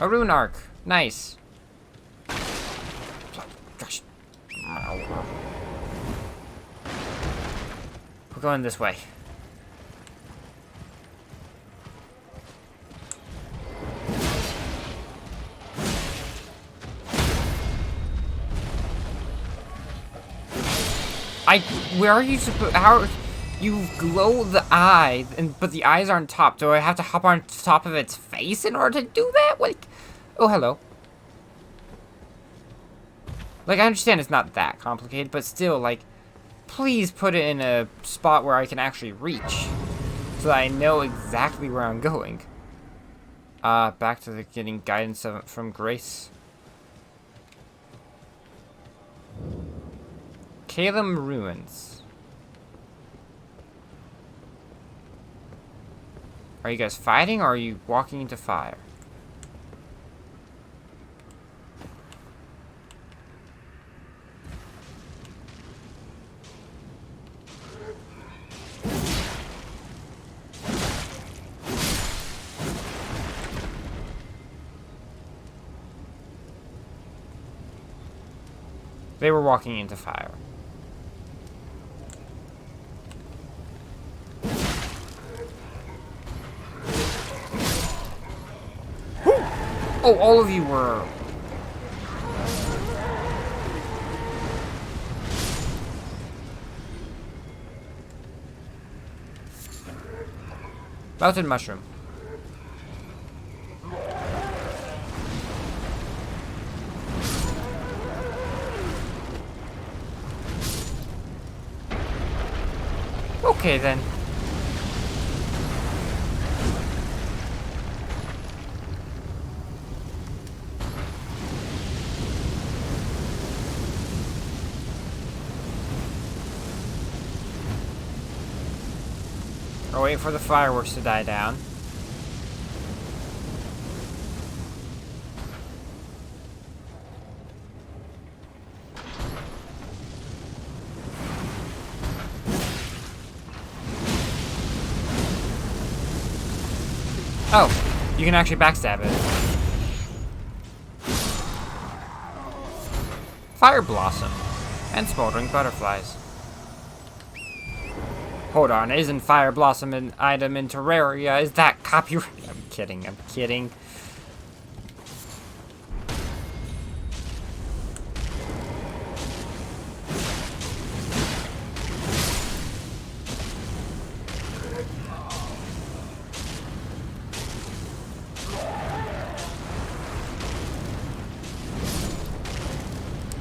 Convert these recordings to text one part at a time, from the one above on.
A rune arc. Nice. Gosh. We're going this way. Where are you supposed? How? You glow the eye, but the eyes aren't top. Do I have to hop on top of its face in order to do that? Like, oh, hello. Like, I understand it's not that complicated, but still, like, please put it in a spot where I can actually reach, so that I know exactly where I'm going. Back to the getting guidance from Grace. Caelem Ruins. Are you guys fighting, or are you walking into fire? They were walking into fire. Oh, all of you were... Melted mushroom. Okay, then. I'll wait for the fireworks to die down. Oh, you can actually backstab it. Fire Blossom and Smoldering Butterflies. Hold on, isn't Fire Blossom an item in Terraria? Is that copyright? I'm kidding, I'm kidding.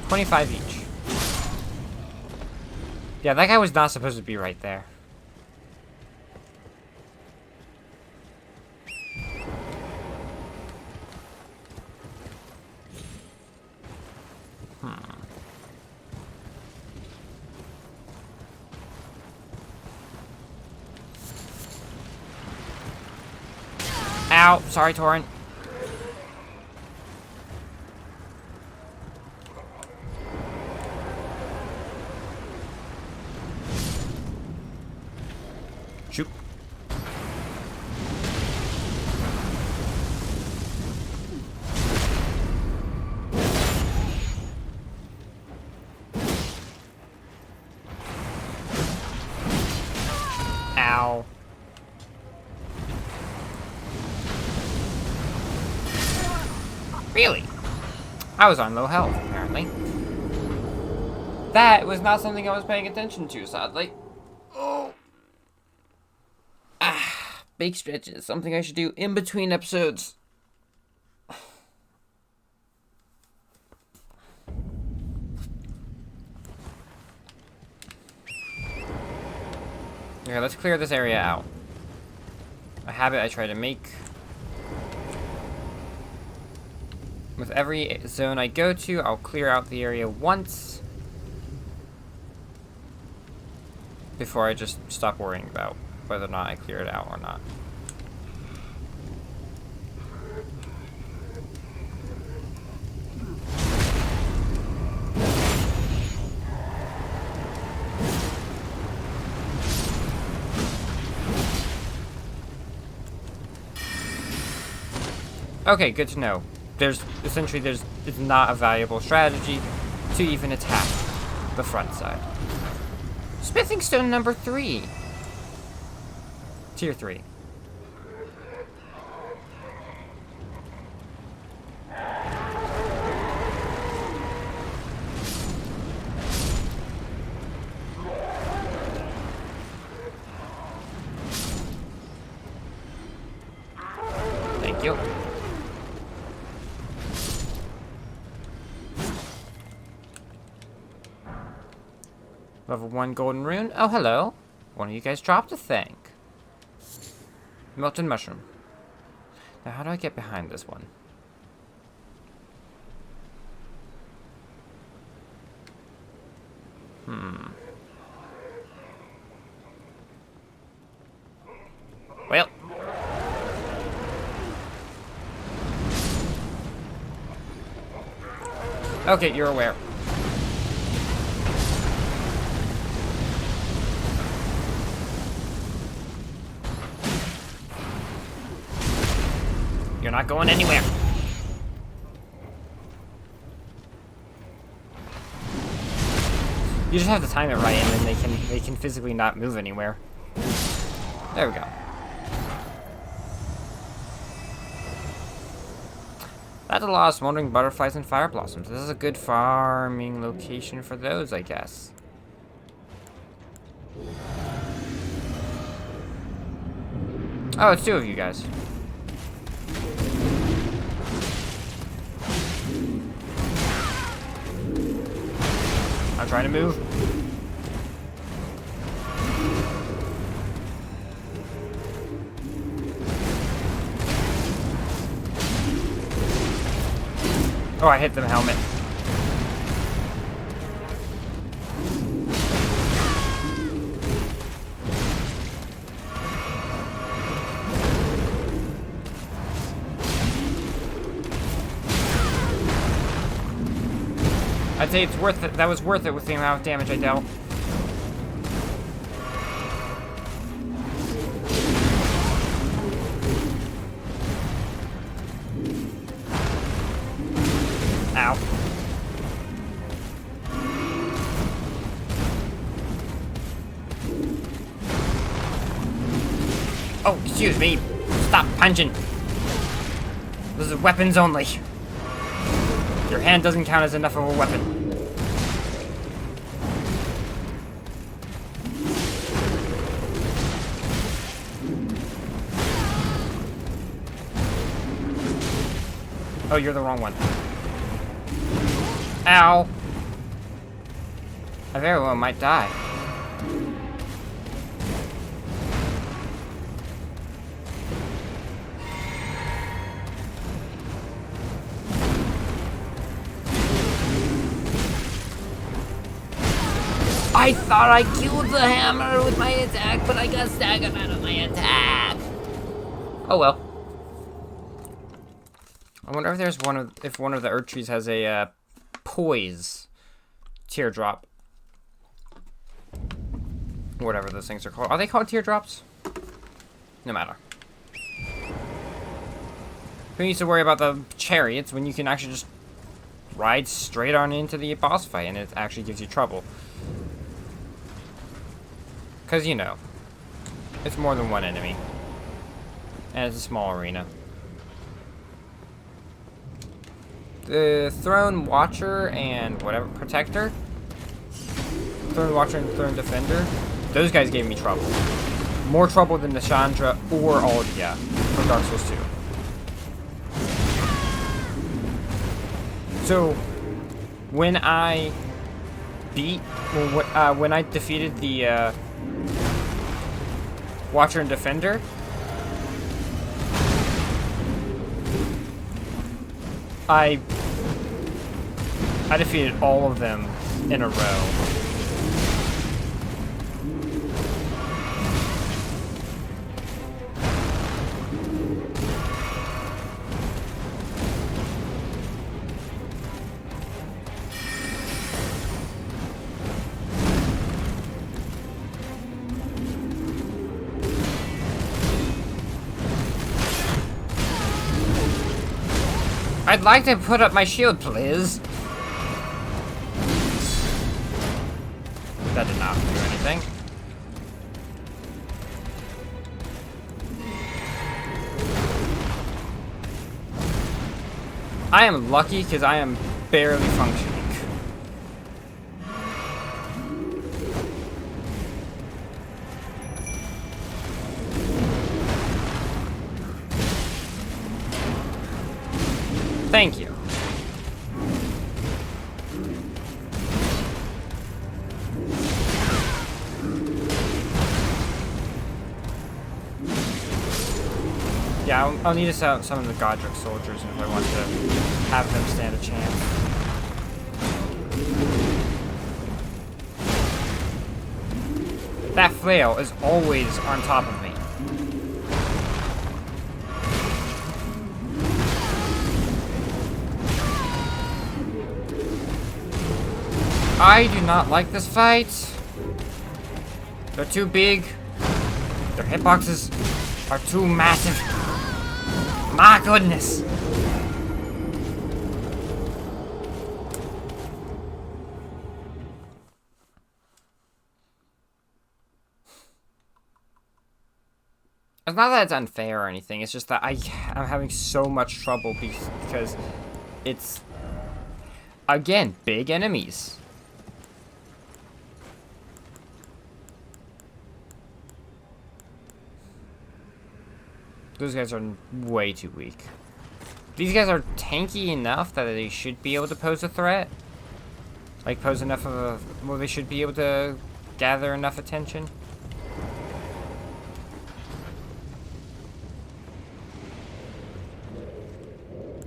$25 each. Yeah, that guy was not supposed to be right there. Ow! Sorry, Torrent. Shoot. Ow. Really? I was on low health, apparently. That was not something I was paying attention to, sadly. Oh. Big stretches. Something I should do in between episodes. Okay, let's clear this area out. A habit I try to make. With every zone I go to, I'll clear out the area once before I just stop worrying about whether or not I clear it out or not. Okay, good to know. It's not a valuable strategy to even attack the front side. Smithing stone number 3. Tier 3. Thank you. Level 1 golden rune. Oh, hello. One of you guys dropped a thing. Melted mushroom. Now, how do I get behind this one? Well. Okay, you're aware. You're not going anywhere. You just have to time it right, and then they can physically not move anywhere. There we go. That's a lot of smoldering butterflies and fire blossoms. This is a good farming location for those, I guess. Oh, it's 2 of you guys. I'm trying to move. Oh, I hit the helmet. I'd say it's worth it. That was worth it with the amount of damage I dealt. Ow. Oh, excuse me. Stop punching. This is weapons only. Your hand doesn't count as enough of a weapon. Oh, you're the wrong one. Ow. I very well might die. I thought I killed the hammer with my attack, but I got staggered out of my attack. Oh well. I wonder if there's one of the earth trees has a poise teardrop. Whatever those things are called. Are they called teardrops? No matter. Who needs to worry about the chariots when you can actually just ride straight on into the boss fight and it actually gives you trouble? Because, you know, it's more than one enemy. And it's a small arena. The Throne Watcher and whatever, Protector? Throne Watcher and Throne Defender? Those guys gave me trouble. More trouble than the Chandra or Aldia from Dark Souls 2. So, when I when I defeated the Watcher and Defender, I defeated all of them in a row. I'd like to put up my shield, please. That did not do anything. I am lucky because I am barely functioning. Thank you. Yeah, I'll need to set up some of the Godric soldiers if I want to have them stand a chance. That flail is always on top of me. I do not like this fight. They're too big. Their hitboxes are too massive. My goodness. It's not that it's unfair or anything. It's just that I'm having so much trouble because it's, again, big enemies. Those guys are way too weak. These guys are tanky enough that they should be able to pose a threat. Like, pose enough of a... well, they should be able to gather enough attention.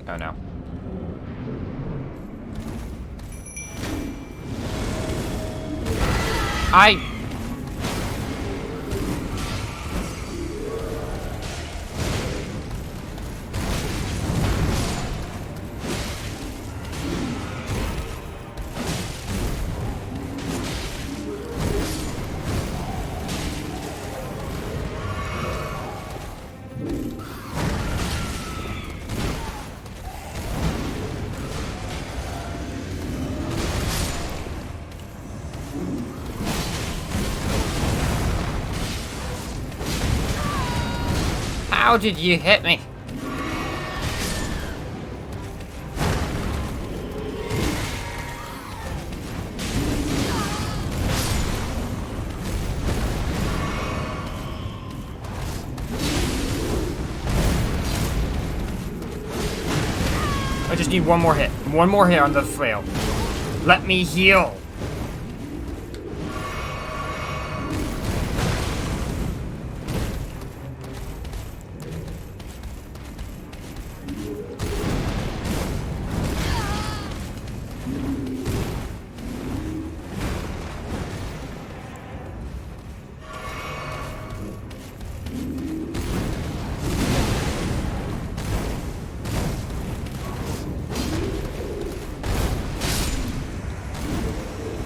Oh, no. How did you hit me? I just need one more hit. One more hit on the flail. Let me heal.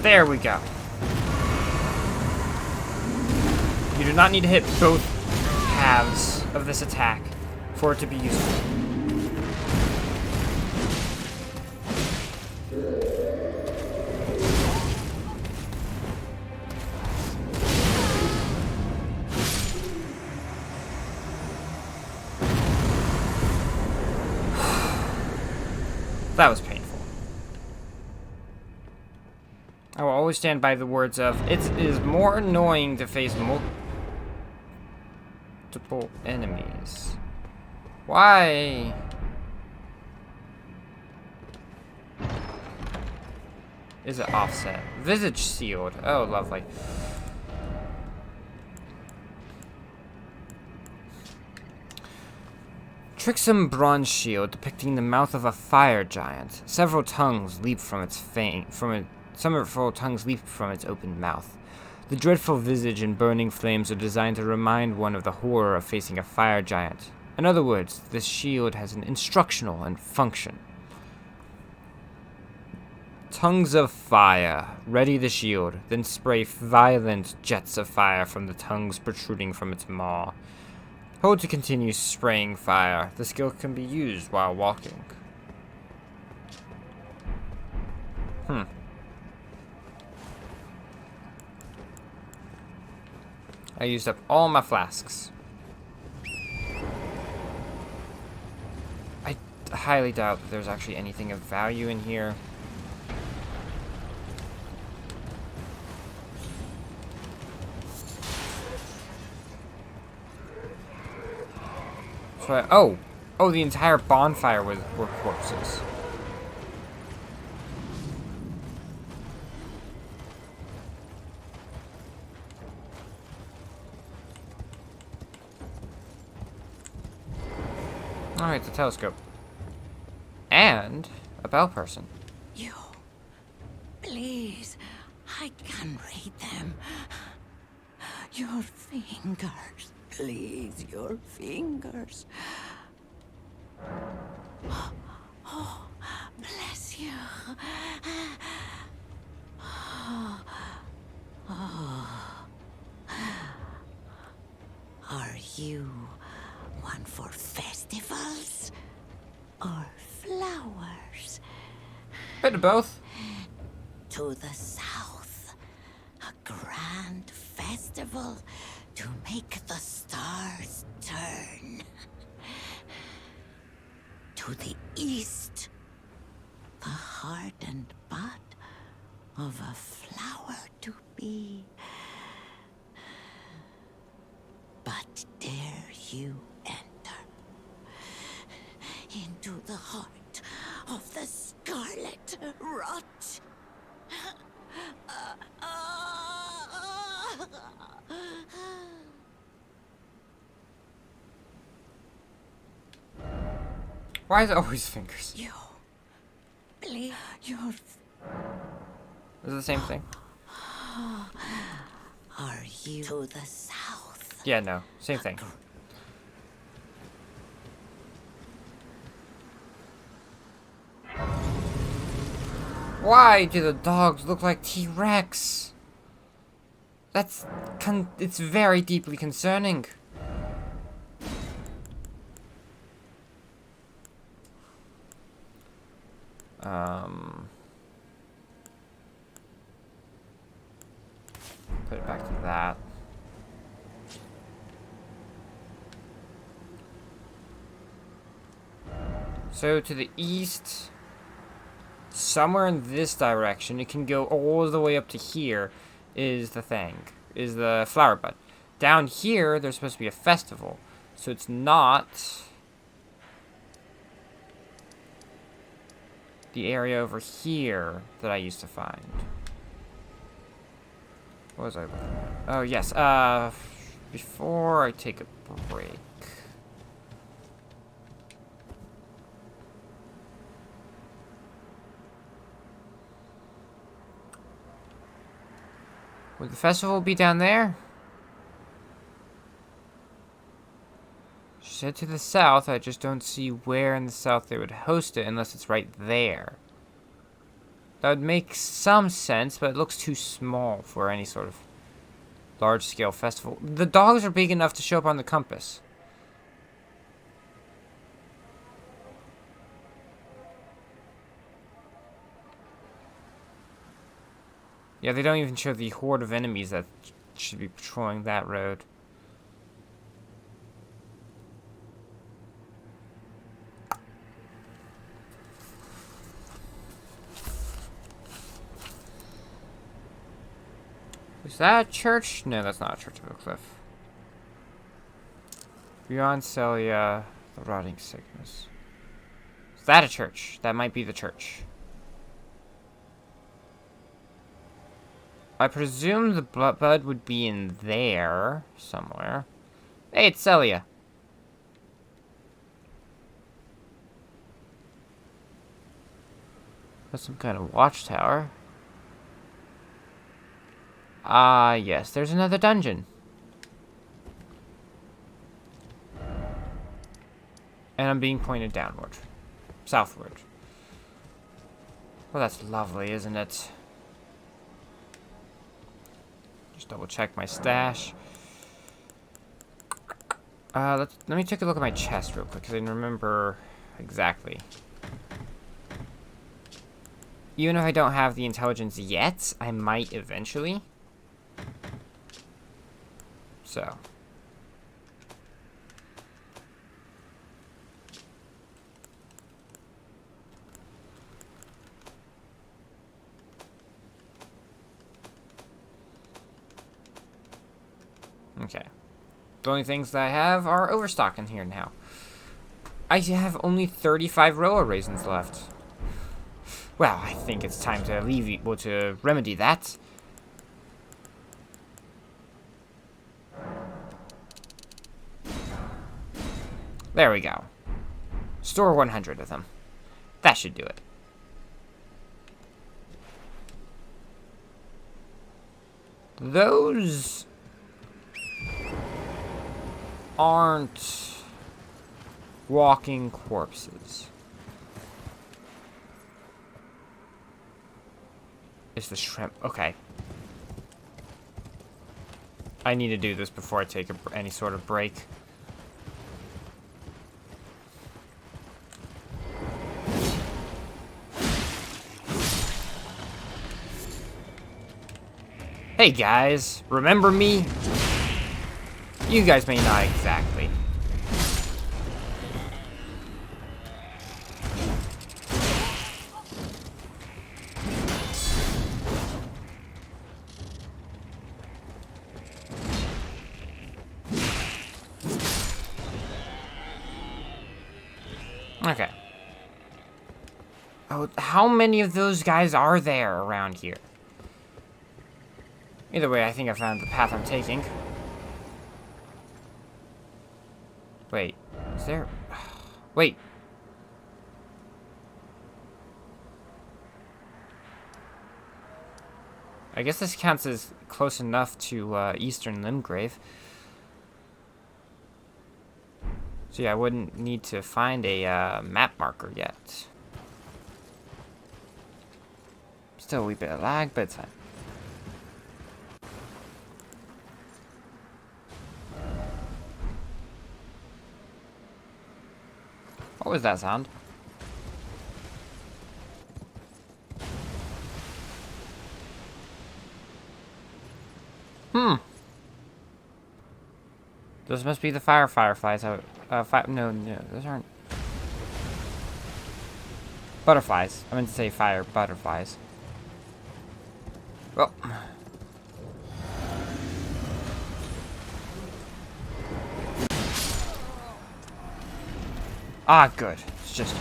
There we go. You do not need to hit both halves of this attack for it to be useful. That was painful. I will always stand by the words of, it is more annoying to face multiple enemies. Why? Is it offset? Visage sealed. Oh, lovely. Tricksome bronze shield depicting the mouth of a fire giant. Several tongues leap from its Several tongues leap from its open mouth. The dreadful visage and burning flames are designed to remind one of the horror of facing a fire giant. In other words, this shield has an instructional and function. Tongues of fire. Ready the shield, then spray violent jets of fire from the tongues protruding from its maw. Hold to continue spraying fire. The skill can be used while walking. Hmm. I used up all my flasks. I highly doubt that there's actually anything of value in here. So oh, the entire bonfire were corpses. Alright, the telescope. And a bell person. You, please, I can read them. Your fingers, please, your fingers. Oh, bless you. Are you one for festivals or flowers? Bit of both. To the south, a grand festival to make the stars turn. To the east, the heart and bud of a flower to be. But dare you enter into the heart of the scarlet rot? Why is it always fingers? You, please, your. Is it the same thing? Are you to the south? Yeah, no. Same thing. Why do the dogs look like T-Rex? It's very deeply concerning. Put it back to that. So to the east, somewhere in this direction, it can go all the way up to here, is the flower bud. Down here, there's supposed to be a festival. So it's not the area over here that I used to find. What was I looking at? Oh, yes. Before I take a break. Would the festival be down there? She said to the south. I just don't see where in the south they would host it unless it's right there. That would make some sense, but it looks too small for any sort of large-scale festival. The dogs are big enough to show up on the compass. Yeah, they don't even show the horde of enemies that should be patrolling that road. Is that a church? No, that's not a Church of a Cliff. Beyond Celia, the rotting sickness. Is that a church? That might be the church. I presume the bud would be in there somewhere. Hey, it's Celia. That's some kind of watchtower. Ah, yes, there's another dungeon. And I'm being pointed downward. Southward. Well, that's lovely, isn't it? Just double check my stash. Let me take a look at my chest real quick, because I didn't remember exactly. Even if I don't have the intelligence yet, I might eventually. So. Okay. The only things that I have are overstock in here now. I have only 35 roller raisins left. Well, I think it's time to to remedy that. There we go. Store 100 of them. That should do it. Those aren't walking corpses. It's the shrimp. Okay. I need to do this before I take any sort of break. Hey guys, remember me? You guys may not exactly. Okay. Oh, how many of those guys are there around here? Either way, I think I found the path I'm taking. Wait, is there... Wait. I guess this counts as close enough to Eastern Limgrave. So yeah, I wouldn't need to find a map marker yet. Still a wee bit of lag, but it's fine. What was that sound? Those must be the fireflies. No, those aren't. Butterflies. I meant to say fire butterflies. Well. Ah, good. It's just...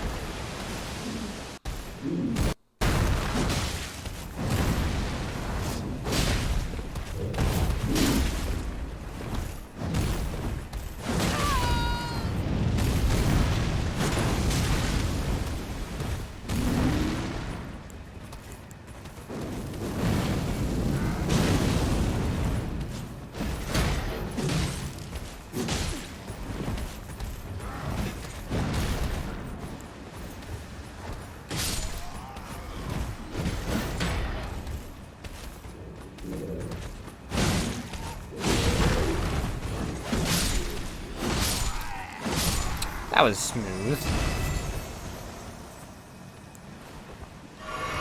That was smooth.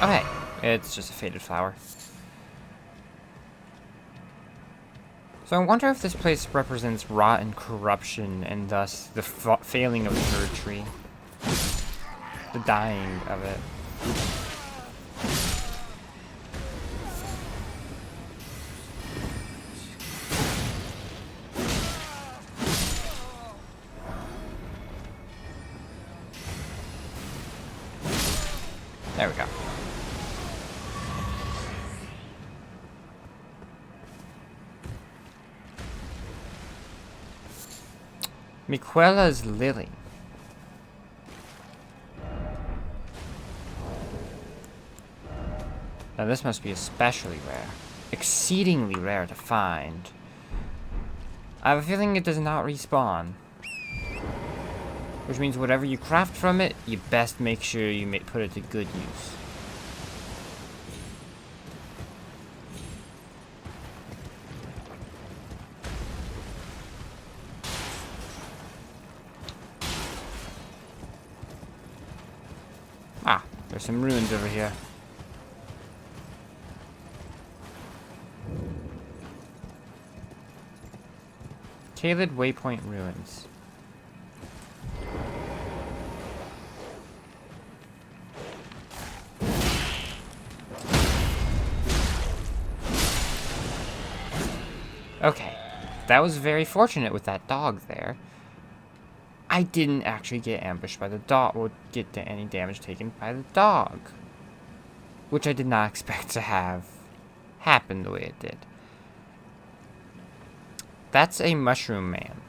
Okay, it's just a faded flower. So I wonder if this place represents rot and corruption, and thus the failing of the third tree. The dying of it. There we go. Miquella's Lily. Now this must be especially rare. Exceedingly rare to find. I have a feeling it does not respawn. Which means whatever you craft from it, you best make sure you put it to good use. Ah, there's some ruins over here. Caelem Waypoint Ruins. Okay, that was very fortunate with that dog there. I didn't actually get ambushed by the dog, or get to any damage taken by the dog. Which I did not expect to have happen the way it did. That's a mushroom man.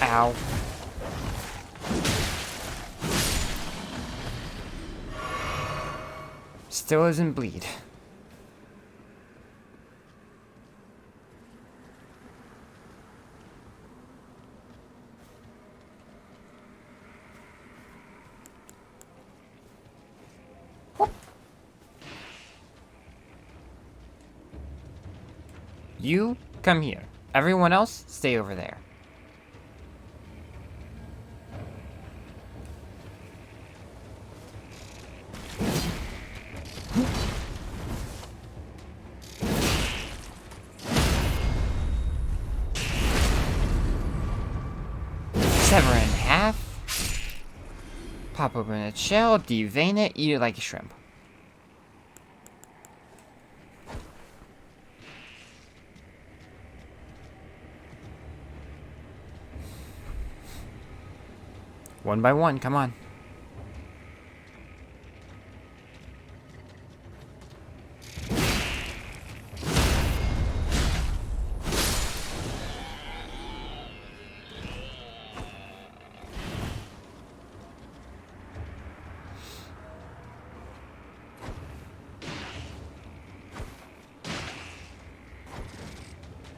Ow. Still doesn't bleed. You come here. Everyone else, stay over there. Sever in half. Pop open its shell, devein it, eat it like a shrimp. One by one, come on.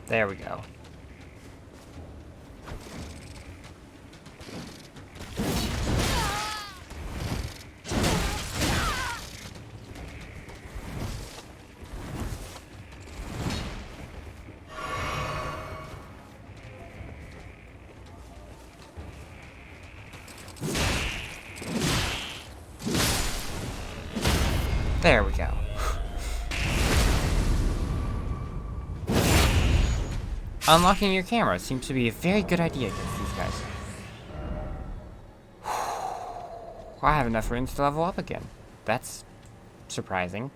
There we go. There we go. Unlocking your camera seems to be a very good idea against these guys. I have enough runes to level up again. That's surprising.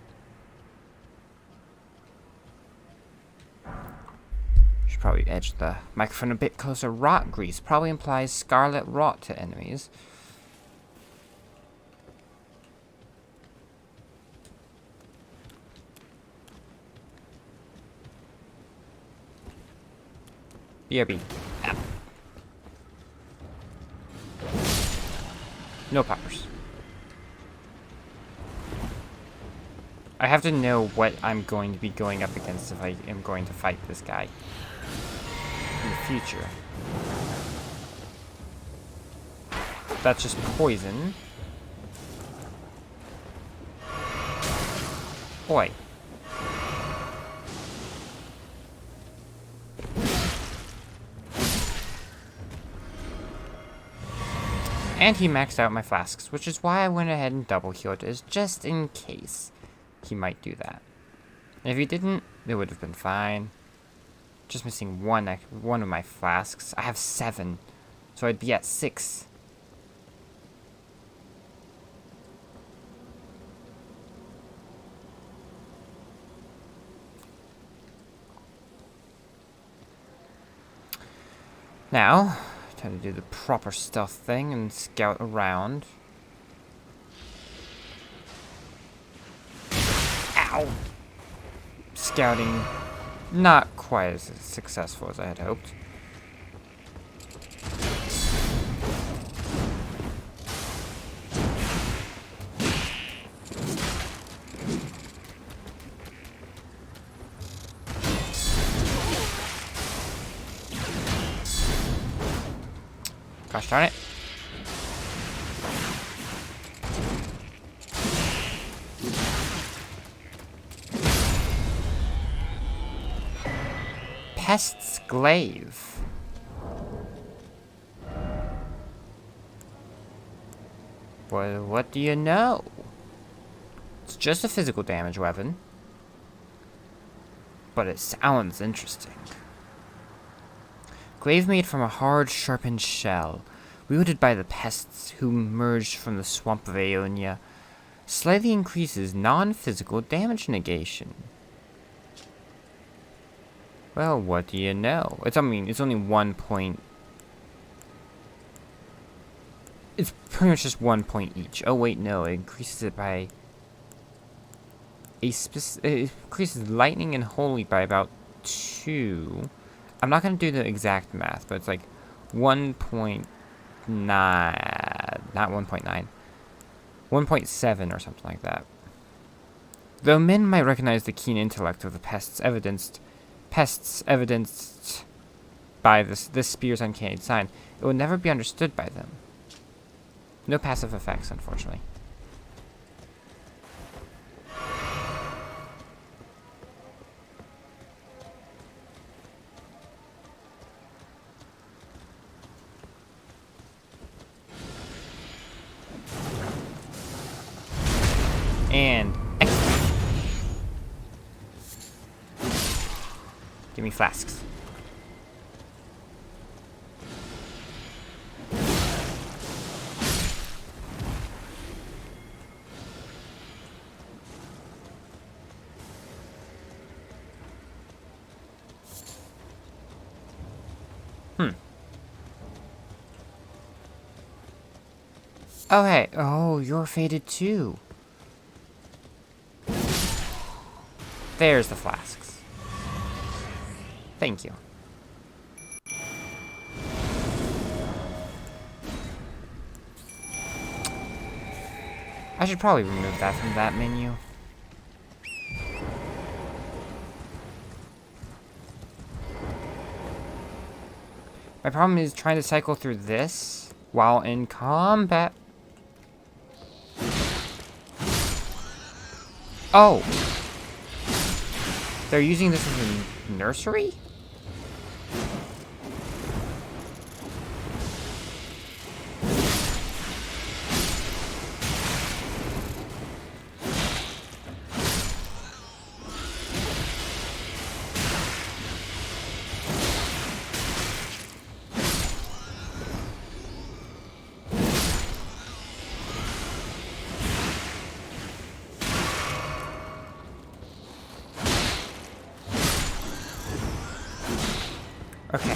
Should probably edge the microphone a bit closer. Rot grease probably implies scarlet rot to enemies. BRB. Ow. No poppers. I have to know what I'm going to be going up against if I am going to fight this guy in the future. That's just poison. Boy. And he maxed out my flasks, which is why I went ahead and double healed, is just in case he might do that. And if he didn't, it would have been fine. Just missing one of my flasks. I have 7, so I'd be at 6. Now, time to do the proper stealth thing and scout around. Ow! Scouting not quite as successful as I had hoped. Gosh darn it. Pest's Glaive. What do you know? It's just a physical damage weapon. But it sounds interesting. Glaive made from a hard, sharpened shell, wielded by the pests who emerged from the swamp of Aeonia, slightly increases non-physical damage negation. Well, what do you know? It's only 1 point. It's pretty much just 1 point each. Oh wait, no, it increases it by it increases lightning and holy by about 2. I'm not gonna do the exact math, but it's like 1.9, not 1.9, 1.7 or something like that. Though men might recognize the keen intellect of the pests evidenced by this spear's uncanny design, it would never be understood by them. No passive effects, unfortunately. And excellent. Give me flasks. Oh, hey. Oh, you're faded too. There's the flasks. Thank you. I should probably remove that from that menu. My problem is trying to cycle through this while in combat. Oh! They're using this as a nursery? Okay.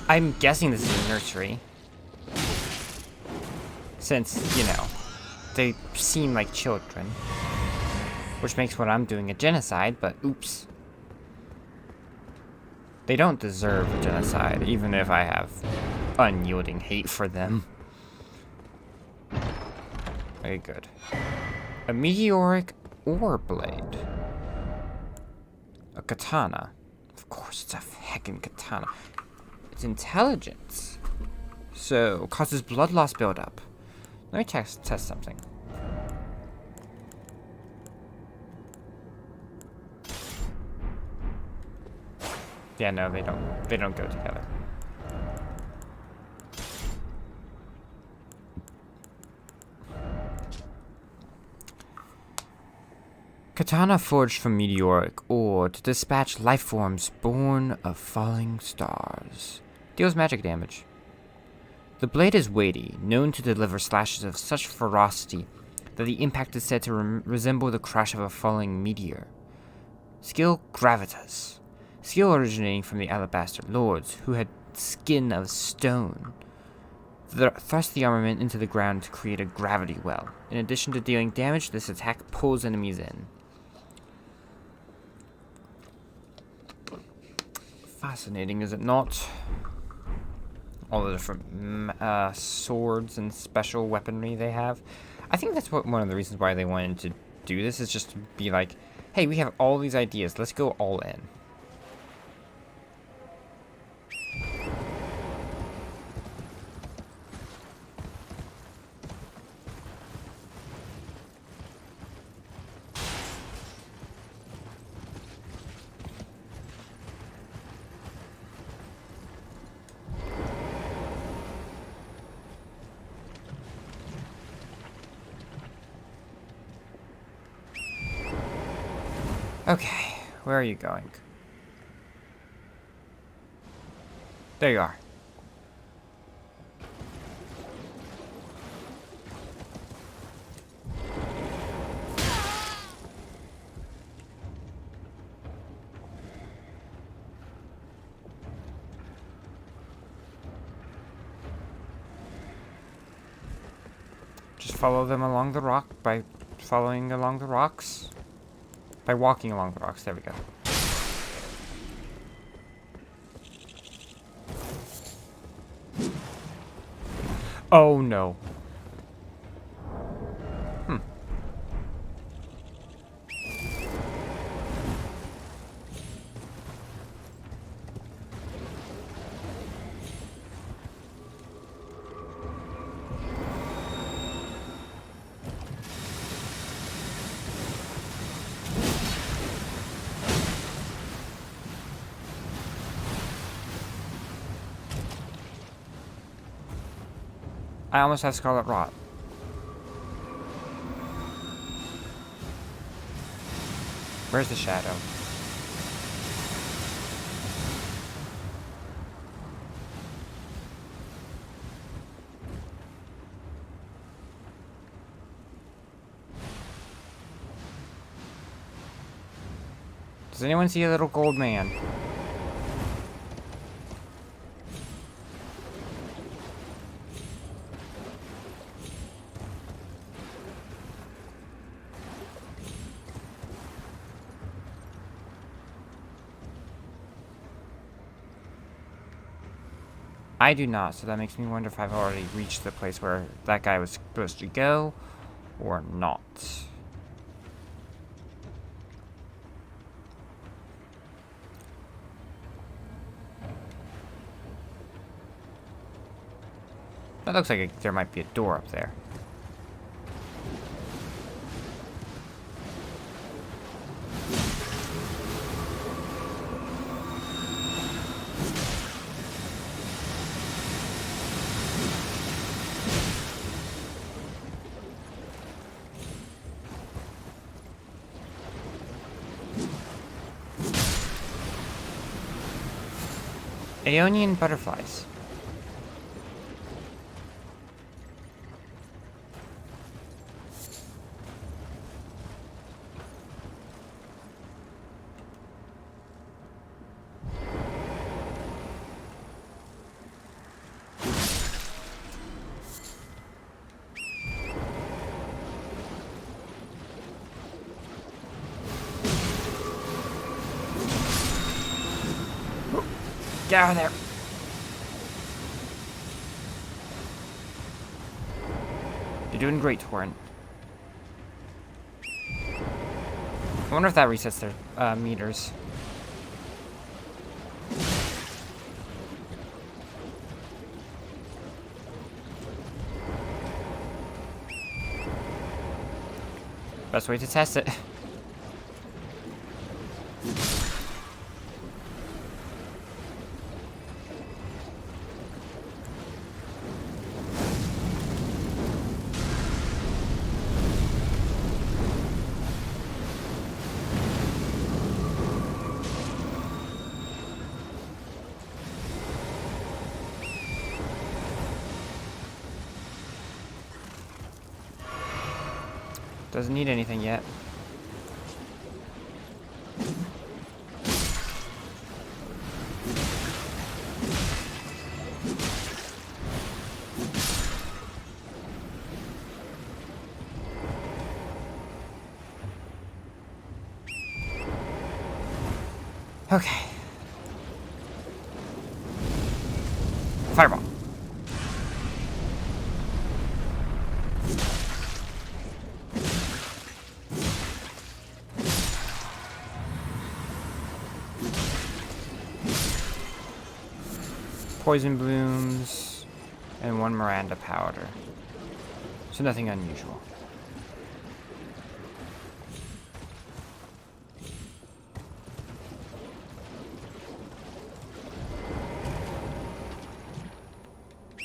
I'm guessing this is a nursery. Since, you know, they seem like children. Which makes what I'm doing a genocide, but oops. They don't deserve a genocide, even if I have unyielding hate for them. Very good. A meteoric ore blade. A katana. Of course, it's a heckin' katana. It's intelligence. So, causes blood loss buildup. Let me test something. Yeah, no, they don't go together. Katana forged from meteoric ore to dispatch life forms born of falling stars. Deals magic damage. The blade is weighty, known to deliver slashes of such ferocity that the impact is said to resemble the crash of a falling meteor. Skill Gravitas. Skill originating from the Alabaster Lords, who had skin of stone. Thrust the armament into the ground to create a gravity well. In addition to dealing damage, this attack pulls enemies in. Fascinating, is it not? All the different swords and special weaponry they have. I think that's one of the reasons why they wanted to do this, is just to be like, hey, we have all these ideas, let's go all in. Okay, where are you going? There you are. Just follow them along the rock by following along the rocks. By walking along the rocks. There we go. Oh no. I almost have Scarlet Rot. Where's the shadow? Does anyone see a little gold man? I do not, so that makes me wonder if I've already reached the place where that guy was supposed to go, or not. That looks like there might be a door up there. Aeonian butterflies. Get out of there. You're doing great, Torrent. I wonder if that resets their meters. Best way to test it. Doesn't need anything yet. Okay. Fireball. Poison blooms, and 1 Miranda powder. So nothing unusual.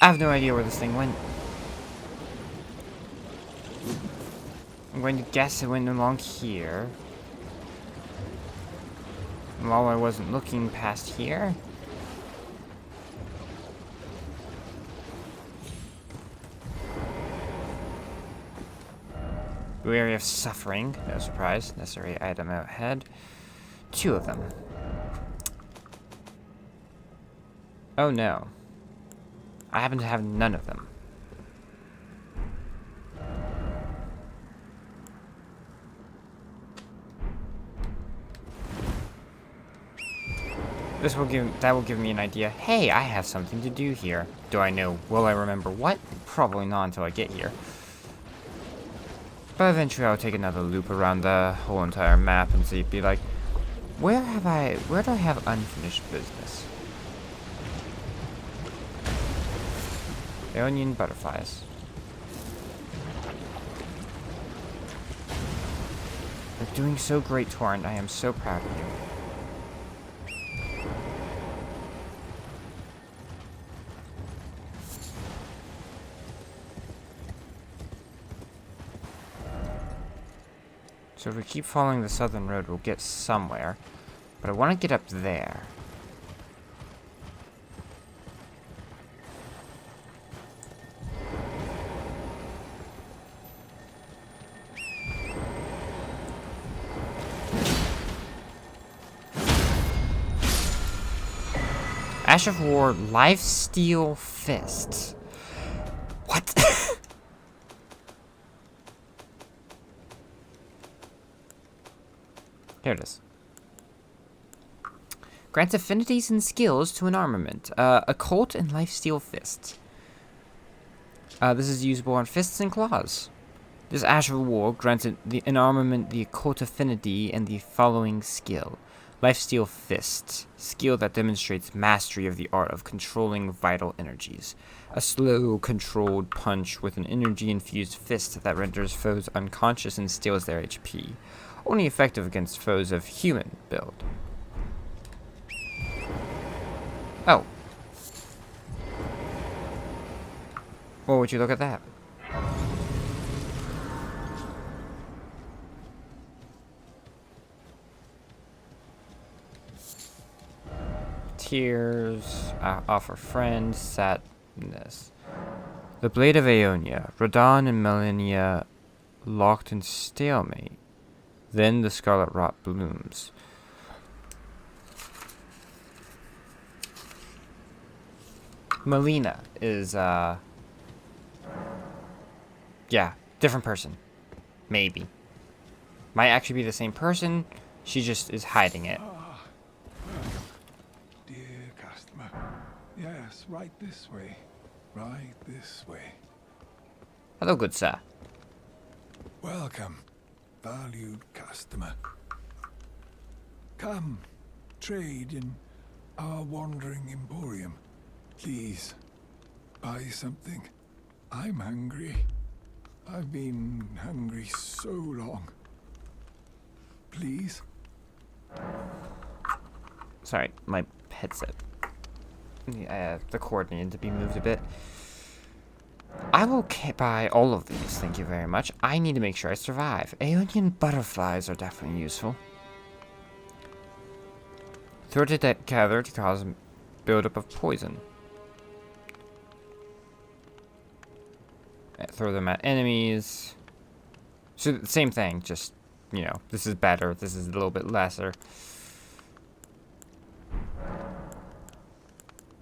I have no idea where this thing went. I'm going to guess it went along here. while I wasn't looking past here. Weary of suffering, no surprise. Necessary item out ahead. 2 of them. Oh no. I happen to have none of them. That will give me an idea. Hey, I have something to do here. Do I know? Will I remember what? Probably not until I get here. But eventually I'll take another loop around the whole entire map and see, be like, where do I have unfinished business? Onion butterflies. You're doing so great, Torrent. I am so proud of you. So if we keep following the southern road, we'll get somewhere. But I want to get up there. Ash of War, Lifesteal Fist. What? Here it is. Grants affinities and skills to an armament. Occult and Lifesteal Fist. This is usable on fists and claws. This Ash of War grants an armament the occult affinity and the following skill. Lifesteal Fist. Skill that demonstrates mastery of the art of controlling vital energies. A slow, controlled punch with an energy-infused fist that renders foes unconscious and steals their HP. Only effective against foes of human build. Oh. Well, would you look at that? Tears, offer friend, sadness. The Blade of Aeonia, Radon and Melania locked in stalemate. Then the scarlet rot blooms. Melina is, yeah, different person. Maybe. Might actually be the same person, she just is hiding it. Dear customer, yes, right this way. Right this way. Hello, good sir. Welcome, valued customer. Come, trade in our wandering emporium. Please, buy something. I'm hungry. I've been hungry so long. Please? Sorry, my headset. The cord needed to be moved a bit. I will buy all of these, thank you very much. I need to make sure I survive. Aeonian butterflies are definitely useful. Throw to gather to cause a buildup of poison. Throw them at enemies. So, same thing, just, you know, this is better, this is a little bit lesser.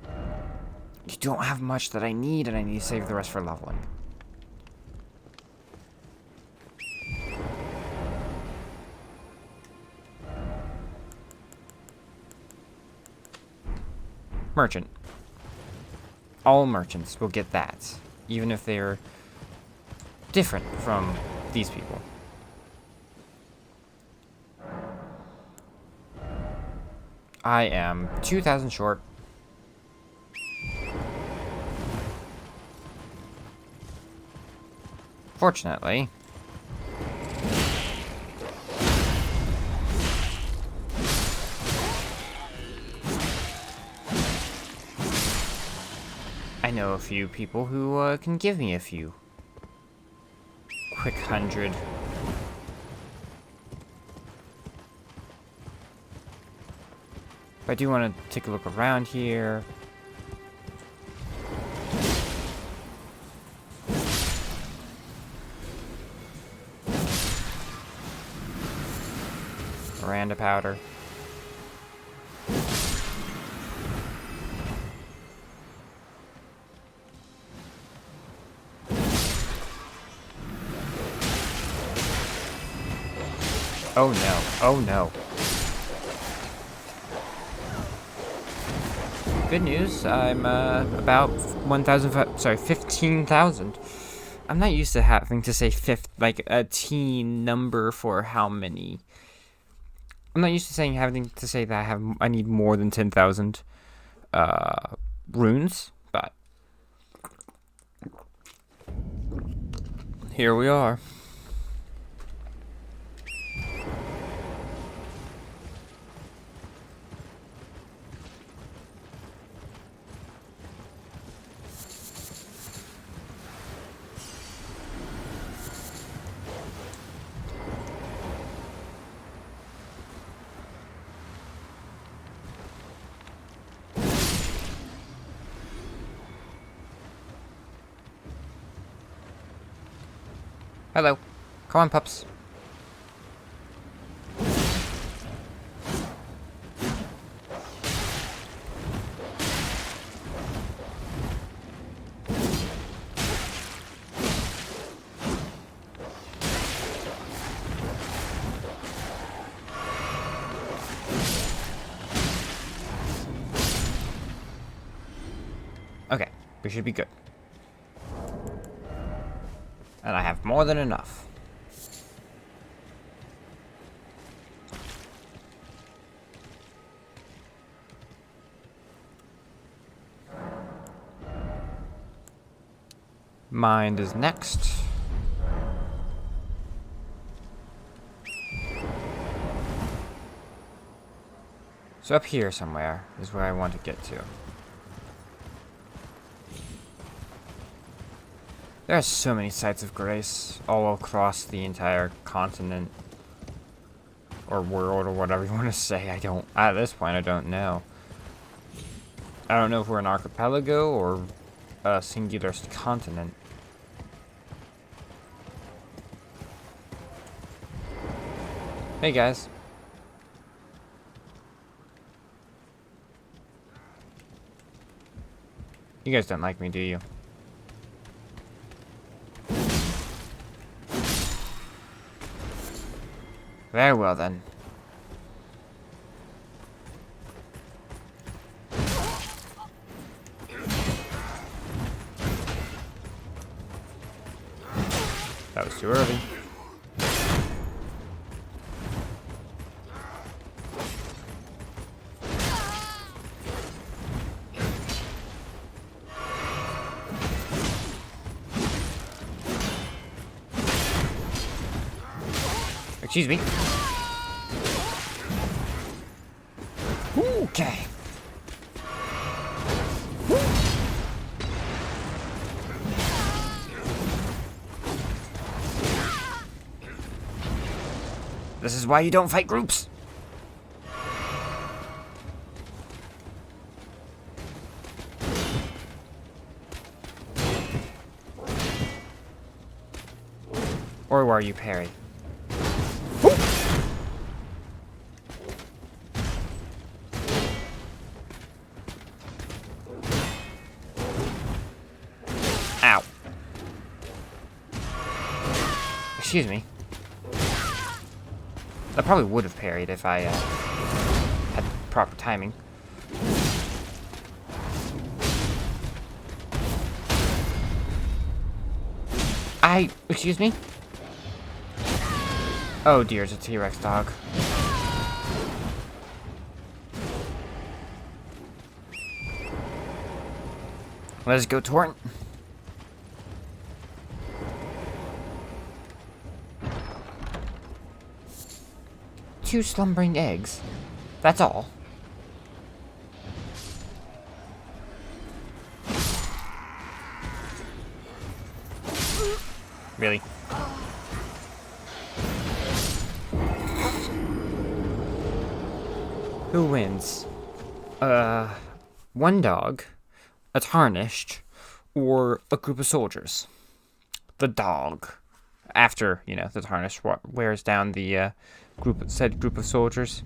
You don't have much that I need, and I need to save the rest for leveling. Merchant. All merchants will get that, even if they're different from these people. I am 2,000 short. Fortunately, I know a few people who can give me a few quick 100. But I do want to take a look around here. Miranda powder. Oh no, oh no. Good news, I'm about 15,000. I'm not used to having to say like a teen number for how many. I'm not used to having to say that I need more than 10,000 runes, but here we are. Hello. Come on, pups. Okay, we should be good. And I have more than enough. Mind is next. So up here somewhere is where I want to get to. There are so many sites of grace all across the entire continent. Or world, or whatever you want to say. At this point, I don't know. I don't know if we're an archipelago or a singular continent. Hey guys. You guys don't like me, do you? Very well then. That was too early. Excuse me. Okay. This is why you don't fight groups. Or why you parry? Ow. Excuse me. I probably would have parried if I had proper timing. Excuse me? Oh dear, it's a T-Rex dog. Let's go, Torrent. Two slumbering eggs. That's all. Really? Who wins? one dog, a Tarnished, or a group of soldiers. The dog. After, the Tarnished wears down the said group of soldiers.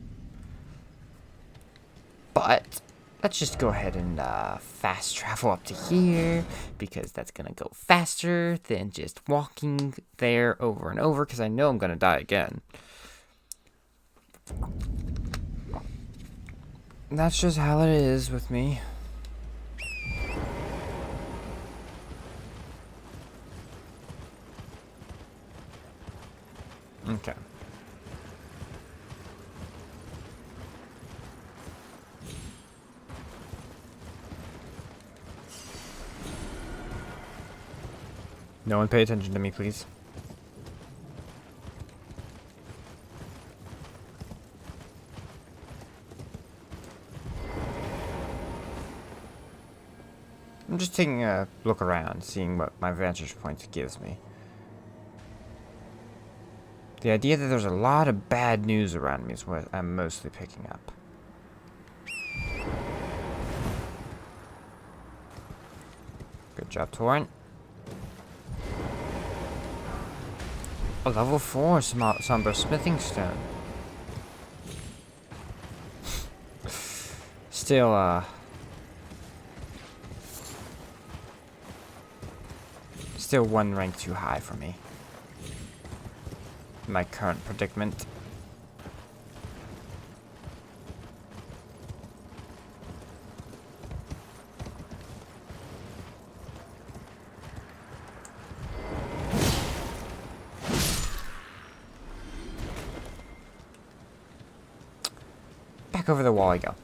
But let's just go ahead and fast travel up to here, because that's going to go faster than just walking there over and over, because I know I'm going to die again. That's just how it is with me. Okay. No one pay attention to me, please. I'm just taking a look around, seeing what my vantage point gives me. The idea that there's a lot of bad news around me is what I'm mostly picking up. Good job, Torrent. A level 4 Somber Smithing Stone. Still, still one rank too high for me. My current predicament. Back over the wall I go.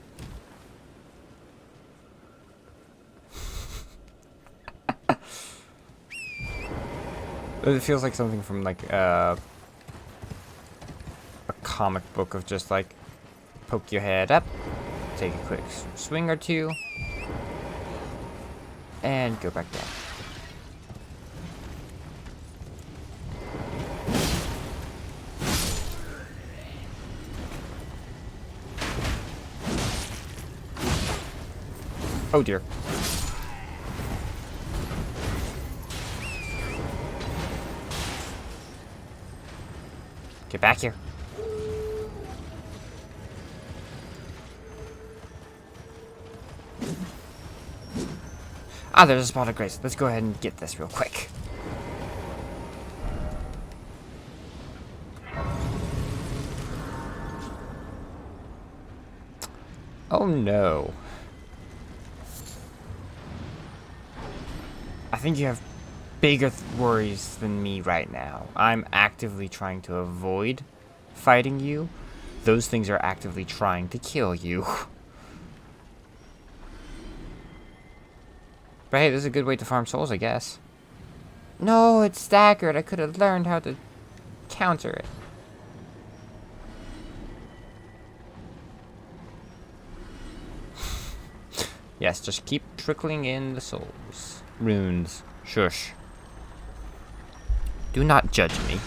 It feels like something from like a comic book of just like poke your head up, take a quick swing or two, and go back down. Oh dear. Get back here. Ah, there's a spot of grace. Let's go ahead and get this real quick. Oh no. I think you have bigger worries than me right now. I'm actively trying to avoid fighting you. Those things are actively trying to kill you. But hey, this is a good way to farm souls, I guess. No, it's staggered. I could have learned how to counter it. Yes, just keep trickling in the souls. Runes. Shush. Do not judge me.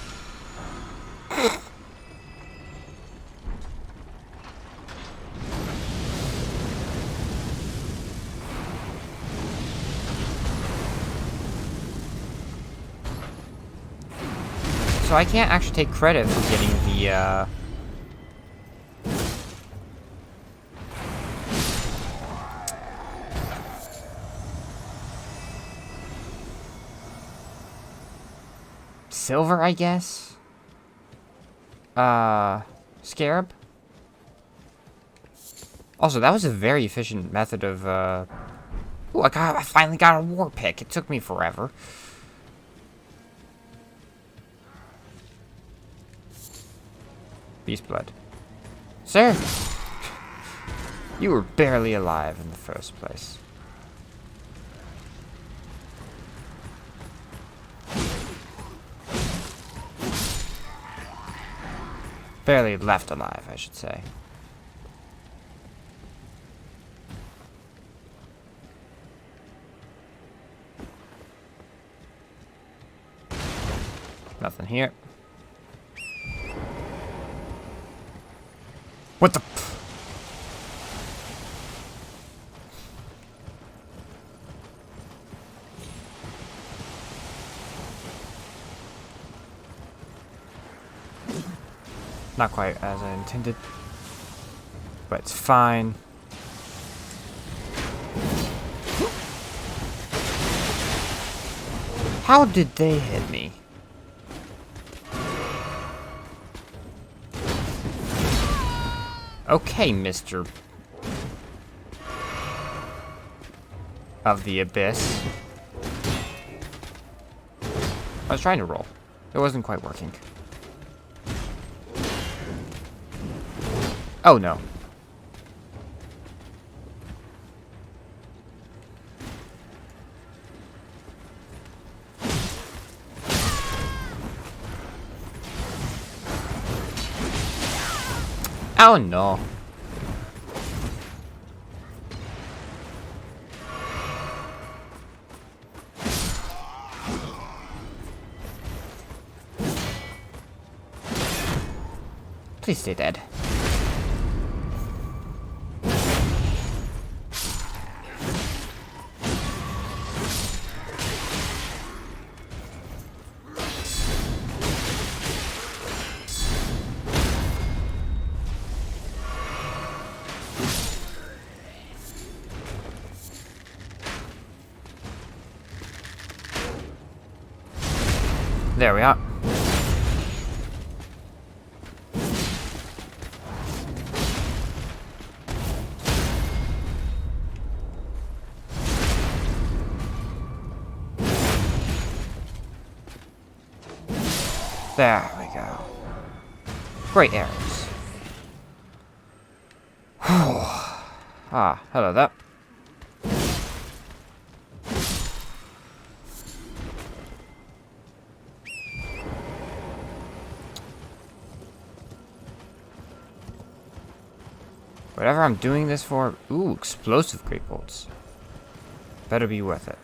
So I can't actually take credit for getting the, silver, I guess? Scarab? Also, that was a very efficient method of, ooh, I finally got a war pick. It took me forever. Beast blood. Sir! You were barely alive in the first place. Barely left alive, I should say. Nothing here. What the? Not quite as I intended, but it's fine. How did they hit me? Okay, Mr. of the Abyss. I was trying to roll. It wasn't quite working. Oh no. Oh no. Please stay dead. There we are. There we go. Great arrows. Ah, hello there. Whatever I'm doing this for... Ooh, explosive great bolts. Better be worth it.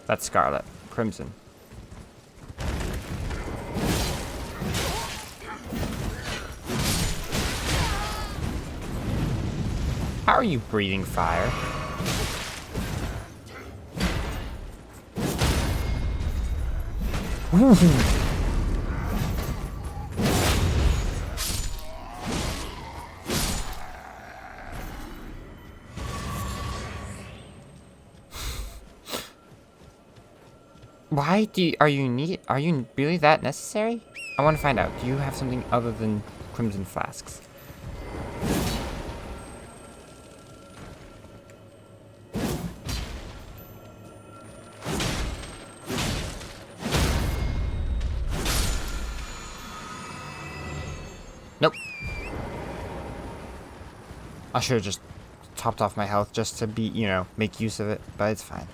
That's Scarlet. Crimson. How are you breathing fire? Ooh. Why are you really that necessary? I want to find out. Do you have something other than crimson flasks? Nope. I should have just topped off my health just to be, you know, make use of it, but it's fine.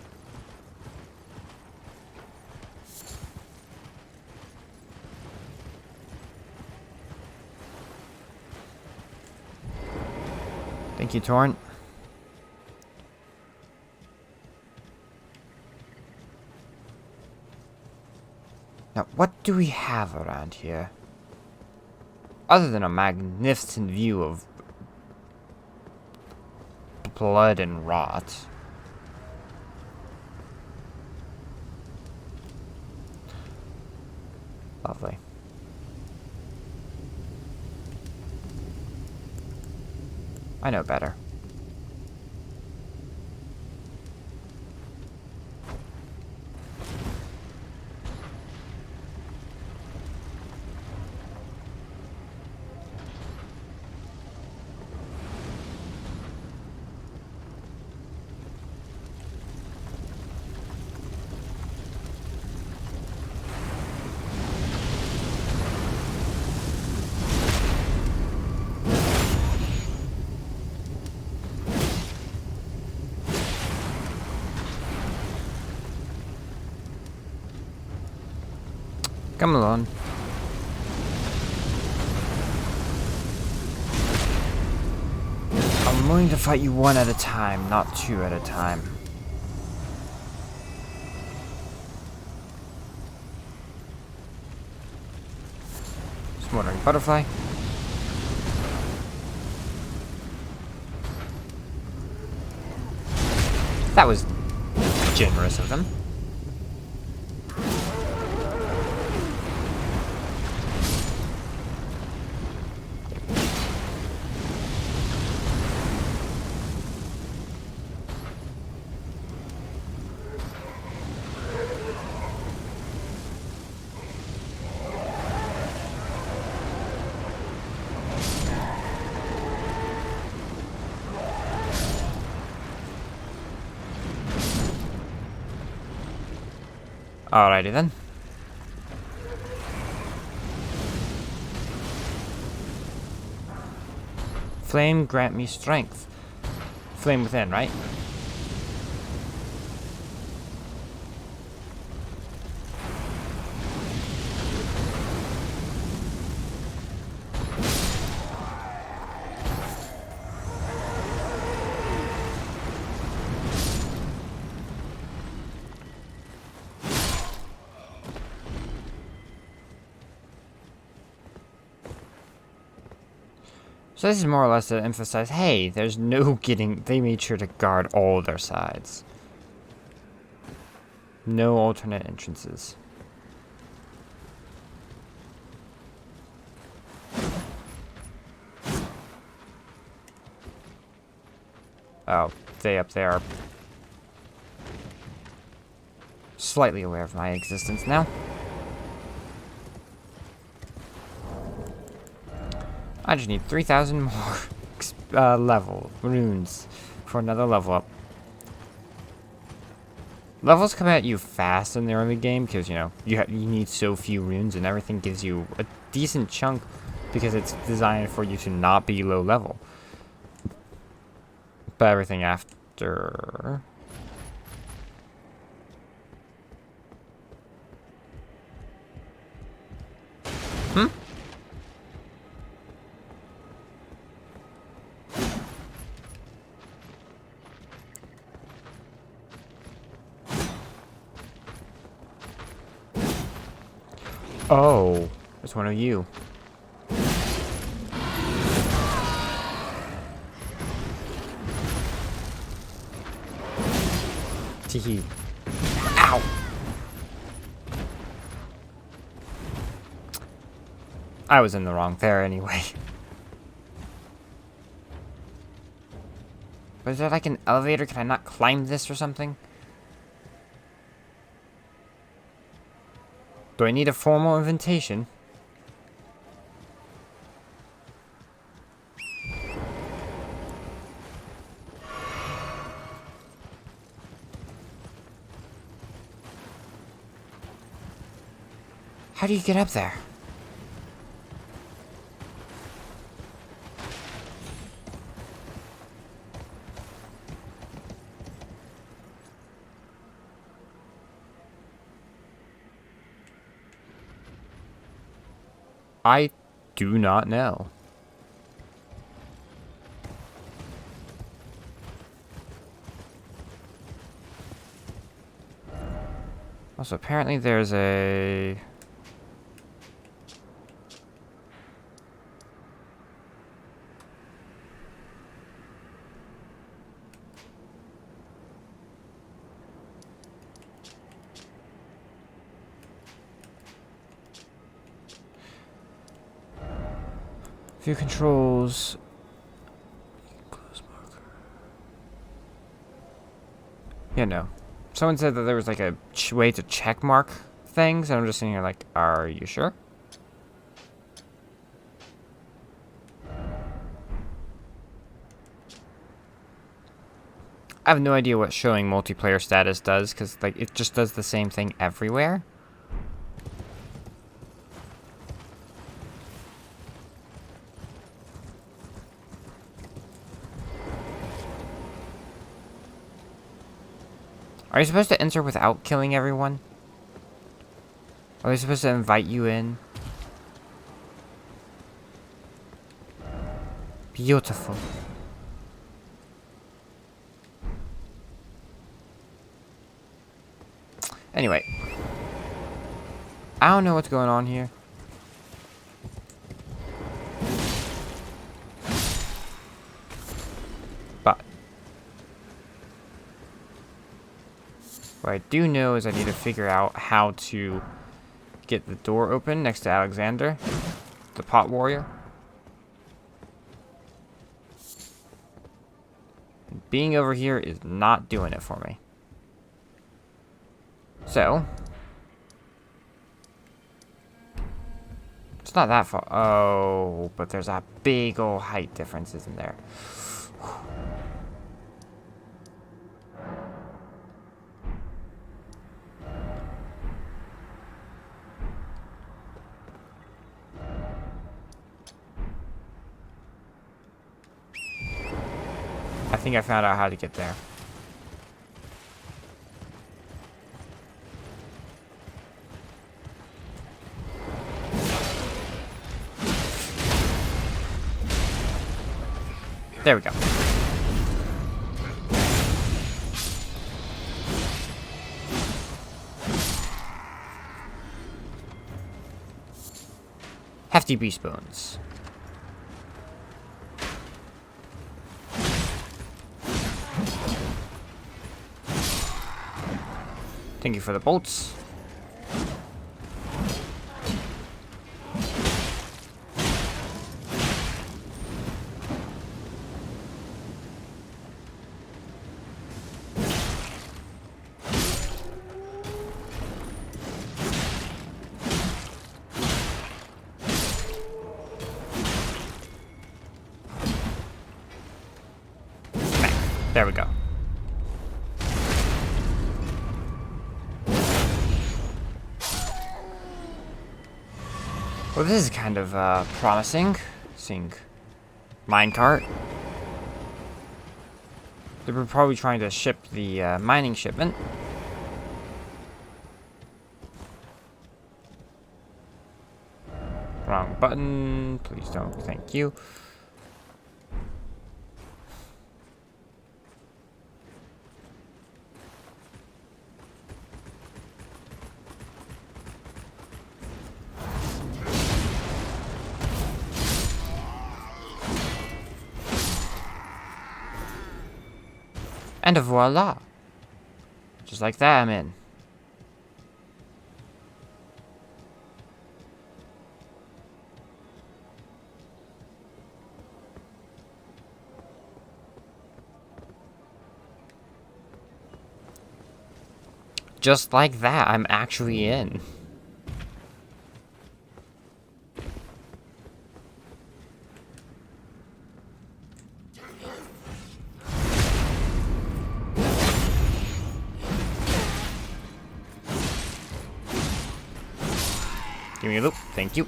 Thank you, Torrent. Now, what do we have around here? Other than a magnificent view of blood and rot. Lovely. I know better. Come along. I'm willing to fight you one at a time, not two at a time. Smoldering butterfly. That was generous of them. Alrighty then. Flame grant me strength. Flame within, right? So this is more or less to emphasize, hey, there's no getting, they made sure to guard all their sides. No alternate entrances. Oh, they up there are slightly aware of my existence now. I just need 3,000 more level runes for another level up. Levels come at you fast in the early game because, you know, you need so few runes and everything gives you a decent chunk because it's designed for you to not be low level. But everything after... Hmm? Oh, it's one of you. Teehee. Ow! I was in the wrong there anyway. But is there like an elevator? Can I not climb this or something? Do I need a formal invitation? How do you get up there? I do not know. Also, apparently there's a... View controls. Close marker. Yeah, no. Someone said that there was like a way to check mark things, and I'm just sitting here like, are you sure? I have no idea what showing multiplayer status does, because like it just does the same thing everywhere. Are you supposed to enter without killing everyone? Are they supposed to invite you in? Beautiful. Anyway. I don't know what's going on here. But what I do know is I need to figure out how to get the door open next to Alexander, the pot warrior. Being over here is not doing it for me. So, it's not that far. Oh, but there's a big old height difference, isn't there? think I found out how to get there. There we go. Hefty beast bones. Thank you for the bolts. There we go. Well, this is kind of promising. Seeing minecart. They were probably trying to ship the mining shipment. Wrong button. Please don't. Thank you. And voila. Just like that, I'm in. Just like that, I'm actually in. Give me a loop. Thank you.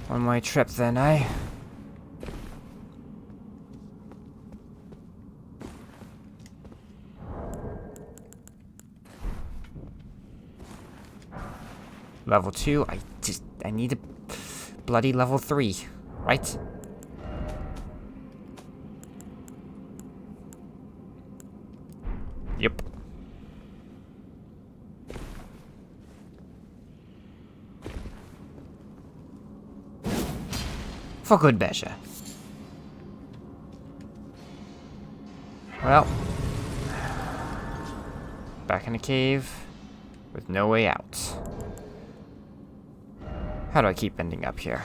One-way trip then, eh? Level 2. I need a bloody level 3, right? Yep. For good measure. Well. Back in the cave. With no way out. How do I keep ending up here?